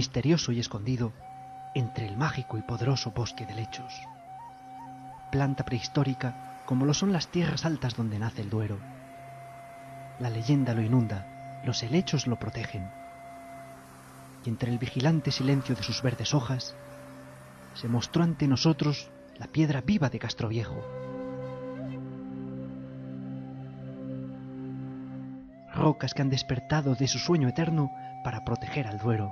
misterioso y escondido entre el mágico y poderoso bosque de helechos. Planta prehistórica como lo son las tierras altas donde nace el Duero. La leyenda lo inunda, los helechos lo protegen. Y entre el vigilante silencio de sus verdes hojas, se mostró ante nosotros la piedra viva de Castroviejo. Rocas que han despertado de su sueño eterno para proteger al Duero.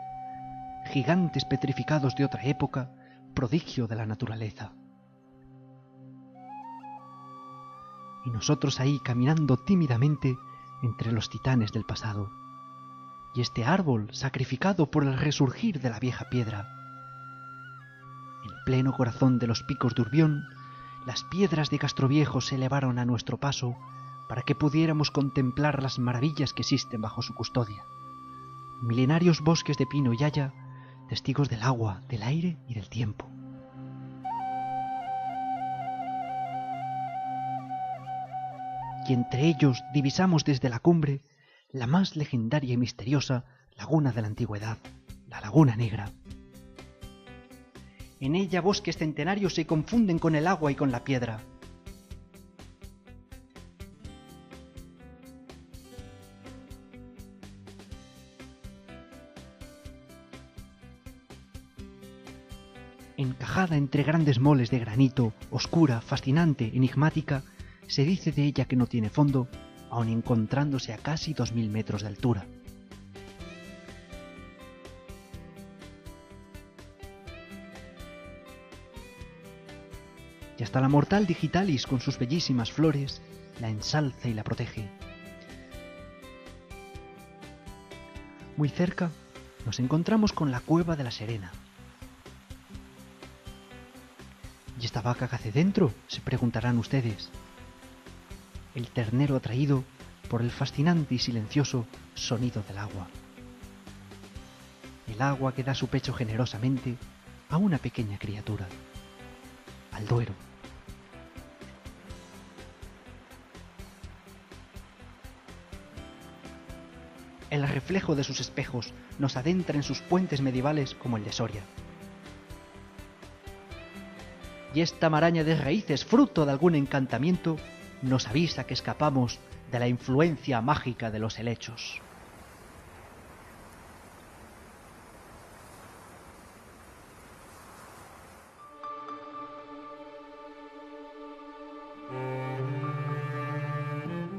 Gigantes petrificados de otra época, prodigio de la naturaleza. Y nosotros ahí caminando tímidamente entre los titanes del pasado. Y este árbol sacrificado por el resurgir de la vieja piedra. En pleno corazón de los picos de Urbión, las piedras de Castroviejo se elevaron a nuestro paso para que pudiéramos contemplar las maravillas que existen bajo su custodia. Milenarios bosques de pino y haya, testigos del agua, del aire y del tiempo. Y entre ellos divisamos desde la cumbre la más legendaria y misteriosa laguna de la antigüedad, la Laguna Negra. En ella bosques centenarios se confunden con el agua y con la piedra. Encajada entre grandes moles de granito, oscura, fascinante, enigmática, se dice de ella que no tiene fondo, aun encontrándose a casi 2000 metros de altura. Y hasta la mortal Digitalis, con sus bellísimas flores, la ensalza y la protege. Muy cerca nos encontramos con la Cueva de la Serena. ¿Y esta vaca que hace dentro?, se preguntarán ustedes. El ternero atraído por el fascinante y silencioso sonido del agua. El agua que da su pecho generosamente a una pequeña criatura, al Duero. El reflejo de sus espejos nos adentra en sus puentes medievales como el de Soria. Y esta maraña de raíces, fruto de algún encantamiento, nos avisa que escapamos de la influencia mágica de los helechos.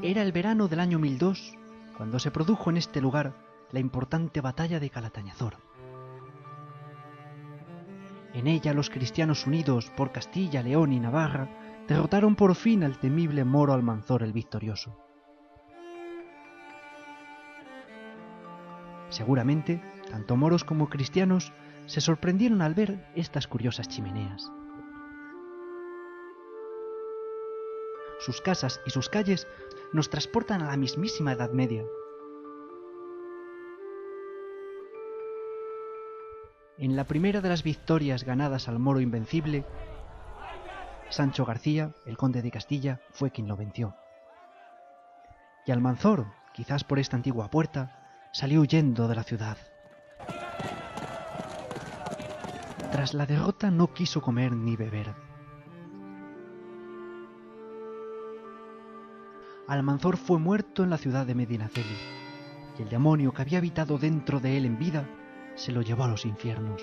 Era el verano del año 1002 cuando se produjo en este lugar la importante batalla de Calatañazor. En ella los cristianos unidos por Castilla, León y Navarra derrotaron por fin al temible moro Almanzor el Victorioso. Seguramente, tanto moros como cristianos se sorprendieron al ver estas curiosas chimeneas. Sus casas y sus calles nos transportan a la mismísima Edad Media. En la primera de las victorias ganadas al moro invencible, Sancho García, el conde de Castilla, fue quien lo venció. Y Almanzor, quizás por esta antigua puerta, salió huyendo de la ciudad. Tras la derrota no quiso comer ni beber. Almanzor fue muerto en la ciudad de Medinaceli, y el demonio que había habitado dentro de él en vida se lo llevó a los infiernos.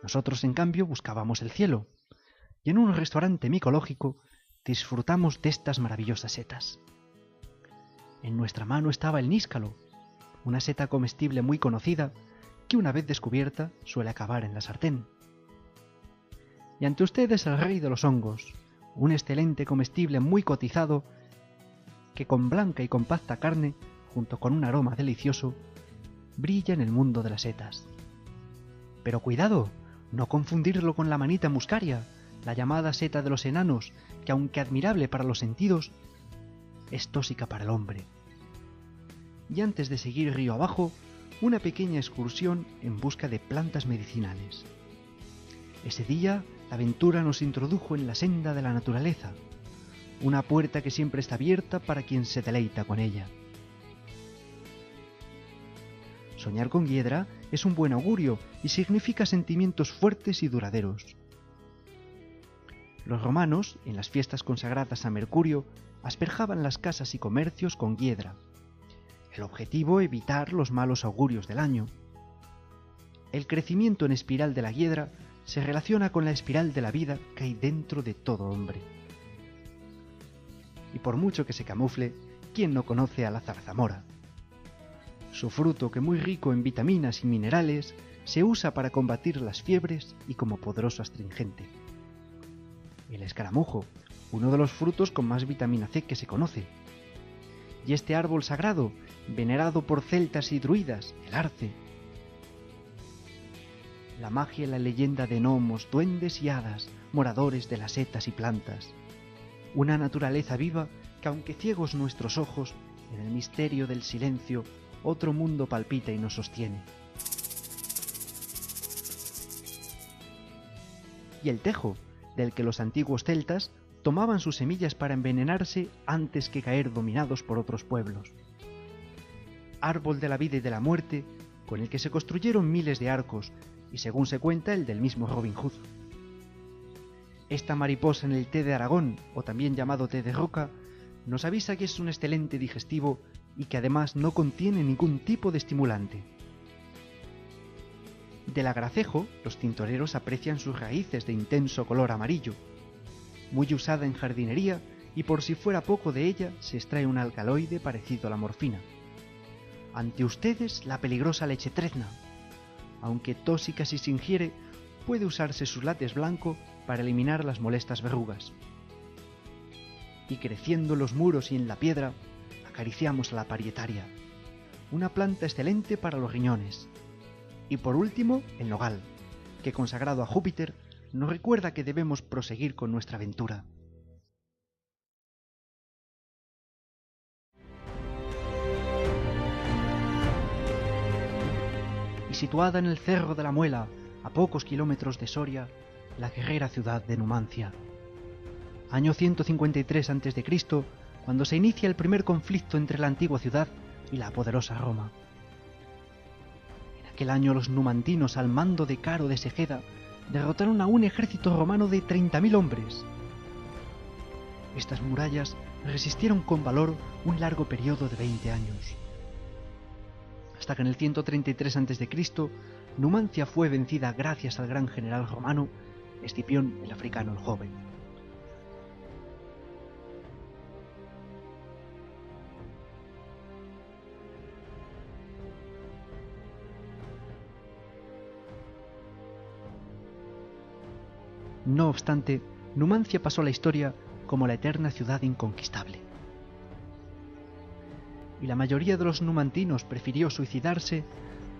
Nosotros, en cambio, buscábamos el cielo, y en un restaurante micológico disfrutamos de estas maravillosas setas. En nuestra mano estaba el níscalo, una seta comestible muy conocida que una vez descubierta suele acabar en la sartén. Y ante ustedes el rey de los hongos, un excelente comestible muy cotizado que con blanca y compacta carne, junto con un aroma delicioso, brilla en el mundo de las setas. Pero cuidado, no confundirlo con la manita muscaria, la llamada seta de los enanos, que aunque admirable para los sentidos, es tóxica para el hombre. Y antes de seguir río abajo, una pequeña excursión en busca de plantas medicinales. Ese día, la aventura nos introdujo en la senda de la naturaleza, una puerta que siempre está abierta para quien se deleita con ella. Soñar con hiedra es un buen augurio y significa sentimientos fuertes y duraderos. Los romanos, en las fiestas consagradas a Mercurio, asperjaban las casas y comercios con hiedra. El objetivo, evitar los malos augurios del año. El crecimiento en espiral de la hiedra se relaciona con la espiral de la vida que hay dentro de todo hombre. Y por mucho que se camufle, ¿quién no conoce a la zarzamora? Su fruto, que muy rico en vitaminas y minerales, se usa para combatir las fiebres y como poderoso astringente. El escaramujo, uno de los frutos con más vitamina C que se conoce. Y este árbol sagrado, venerado por celtas y druidas, el arce. La magia y la leyenda de gnomos, duendes y hadas, moradores de las setas y plantas. Una naturaleza viva que, aunque ciegos nuestros ojos, en el misterio del silencio, otro mundo palpita y nos sostiene. Y el tejo, del que los antiguos celtas tomaban sus semillas para envenenarse antes que caer dominados por otros pueblos. Árbol de la vida y de la muerte, con el que se construyeron miles de arcos, y según se cuenta el del mismo Robin Hood. Esta mariposa en el té de Aragón, o también llamado té de roca, nos avisa que es un excelente digestivo y que además no contiene ningún tipo de estimulante. Del agracejo, los tintoreros aprecian sus raíces de intenso color amarillo. Muy usada en jardinería, y por si fuera poco de ella, se extrae un alcaloide parecido a la morfina. Ante ustedes, la peligrosa leche trezna. Aunque tóxica si se ingiere, puede usarse su látex blanco para eliminar las molestas verrugas. Y creciendo en los muros y en la piedra, acariciamos a la parietaria, una planta excelente para los riñones. Y por último, el nogal, que consagrado a Júpiter, nos recuerda que debemos proseguir con nuestra aventura. Y situada en el Cerro de la Muela, a pocos kilómetros de Soria, la guerrera ciudad de Numancia. Año 153 a.C., cuando se inicia el primer conflicto entre la antigua ciudad y la poderosa Roma. En aquel año los numantinos, al mando de Caro de Segeda, derrotaron a un ejército romano de 30.000 hombres. Estas murallas resistieron con valor un largo periodo de 20 años. Hasta que en el 133 a.C., Numancia fue vencida gracias al gran general romano Escipión el Africano el Joven. No obstante, Numancia pasó a la historia como la eterna ciudad inconquistable. Y la mayoría de los numantinos prefirió suicidarse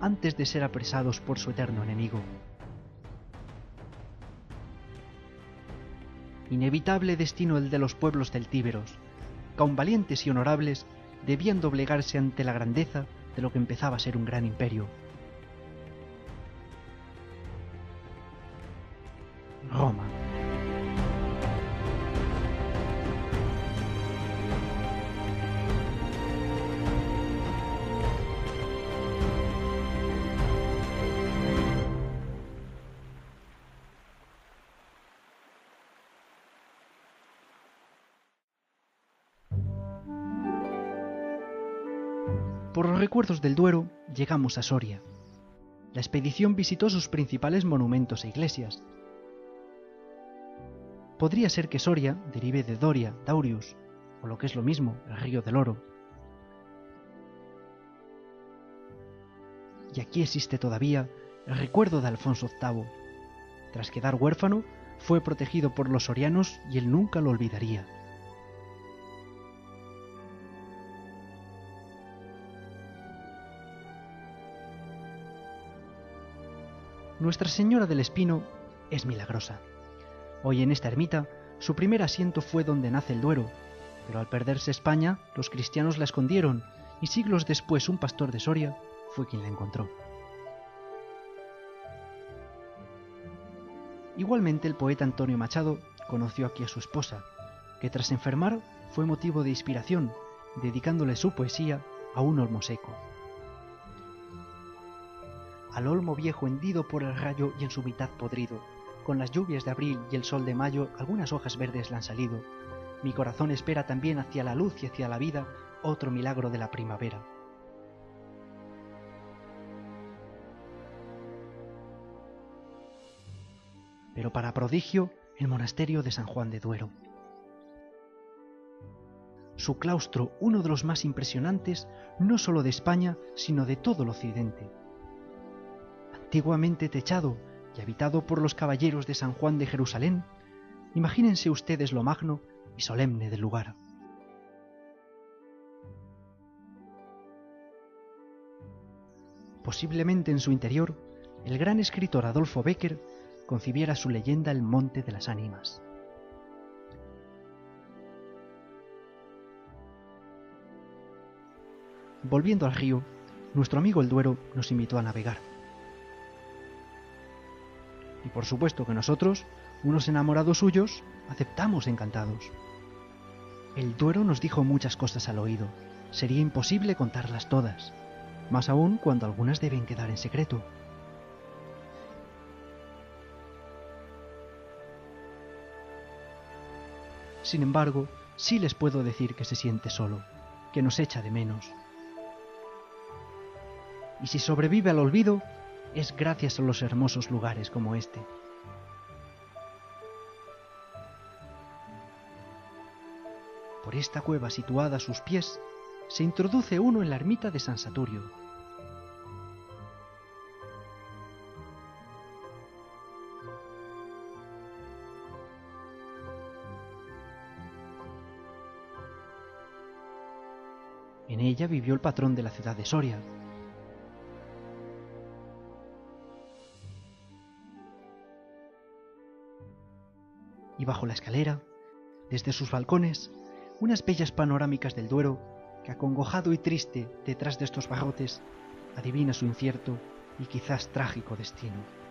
antes de ser apresados por su eterno enemigo. Inevitable destino el de los pueblos celtíberos, que aun valientes y honorables debían doblegarse ante la grandeza de lo que empezaba a ser un gran imperio. Roma. Por los recuerdos del Duero, llegamos a Soria. La expedición visitó sus principales monumentos e iglesias. Podría ser que Soria derive de Doria, Daurius, o lo que es lo mismo, el río del oro. Y aquí existe todavía el recuerdo de Alfonso VIII. Tras quedar huérfano, fue protegido por los sorianos y él nunca lo olvidaría. Nuestra Señora del Espino es milagrosa. Hoy en esta ermita, su primer asiento fue donde nace el Duero, pero al perderse España, los cristianos la escondieron y siglos después un pastor de Soria fue quien la encontró. Igualmente el poeta Antonio Machado conoció aquí a su esposa, que tras enfermar fue motivo de inspiración, dedicándole su poesía a un olmo seco. al olmo viejo hendido por el rayo y en su mitad podrido. Con las lluvias de abril y el sol de mayo, algunas hojas verdes le han salido. Mi corazón espera también hacia la luz y hacia la vida otro milagro de la primavera. Pero para prodigio, el monasterio de San Juan de Duero. Su claustro, uno de los más impresionantes, no solo de España, sino de todo el occidente. Antiguamente techado y habitado por los caballeros de San Juan de Jerusalén, imagínense ustedes lo magno y solemne del lugar. Posiblemente en su interior, el gran escritor Adolfo Bécquer concibiera su leyenda El Monte de las Ánimas. Volviendo al río, nuestro amigo el Duero nos invitó a navegar. Y por supuesto que nosotros, unos enamorados suyos, aceptamos encantados. El Duero nos dijo muchas cosas al oído. Sería imposible contarlas todas, más aún cuando algunas deben quedar en secreto. Sin embargo, sí les puedo decir que se siente solo, que nos echa de menos. Y si sobrevive al olvido, es gracias a los hermosos lugares como este. Por esta cueva situada a sus pies, se introduce uno en la ermita de San Saturio. En ella vivió el patrón de la ciudad de Soria. Y bajo la escalera, desde sus balcones, unas bellas panorámicas del Duero que, acongojado y triste detrás de estos barrotes, adivina su incierto y quizás trágico destino.